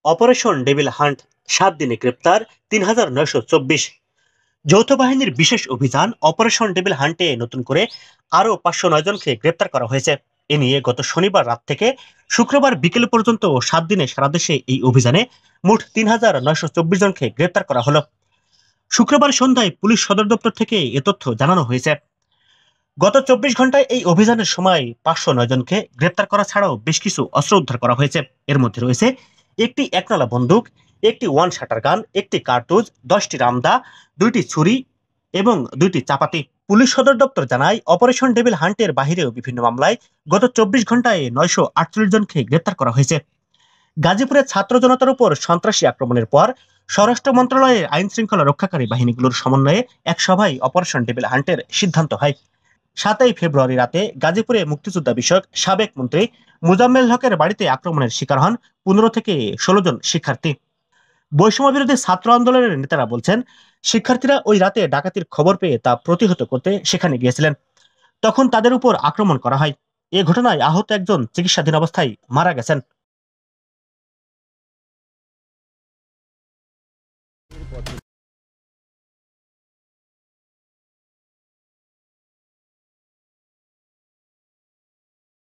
Operation devil hunt, 7 দিনে গ্রেপ্তার ৩,৯২৪। যৌথ বাহিনীর বিশেষ অভিযান অপারেশন ডেভিল হান্টে নতুন করে আরও ৫০৯ জনকে গ্রেপ্তার করা হয়েছে। এ নিয়ে গত শনিবার রাত থেকে শুক্রবার বিকেল পর্যন্ত 7 দিনে সারা দেশে এই অভিযানে মোট ৩,৯২৪ জনকে গ্রেপ্তার করা হলো। শুক্রবার সন্ধ্যায় পুলিশ সদর দপ্তর থেকে এ তথ্য জানানো হয়েছে। গত ২৪ ঘন্টায় এই অভিযানের সময় ৫০৯ জনকে গ্রেপ্তার করা ছাড়াও বেশ কিছু অস্ত্র উদ্ধার করা হয়েছে। এর মধ্যে রয়েছে একটি একনলা বন্দুক, একটি ওয়ান শাটার গান, একটি কার্তুজ, 10টি রামদা, 2টি ছুরি এবং 2টি চাপাতি। পুলিশ সদর দপ্তর জানায়, অপারেশন ডেভিল হান্টের বাহিরেও বিভিন্ন মামলায় গত ২৪ ঘন্টায় ৯৪৮ জনকে গ্রেপ্তার করা হয়েছে। গাজীপুরে ছাত্র জনতার উপর সন্ত্রাসী আক্রমণের পর স্বরাষ্ট্র মন্ত্রণালয়ের আইন শৃঙ্খলা রক্ষাকারী বাহিনীগুলোর সমন্বয়ে এক সভায় অপারেশন ডেভিল হান্টের সিদ্ধান্ত হয়। 7ই ফেব্রুয়ারি রাতে গাজীপুরে মুক্তিযোদ্ধা বিষয়ক সাবেক মন্ত্রী মুজাম্মেল হকের বাড়িতে আক্রমণের শিকার হন 15 থেকে 16 জন শিক্ষার্থী। বৈষম্য বিরোধী ছাত্র আন্দোলনের নেতারা বলছেন, শিক্ষার্থীরা ওই রাতে ডাকাতির খবর পেয়ে তা প্রতিহত করতে সেখানে গিয়েছিলেন। তখন তাদের উপর আক্রমণ করা হয়। এ ঘটনায় আহত একজন চিকিৎসাধীন অবস্থায় মারা গেছেন।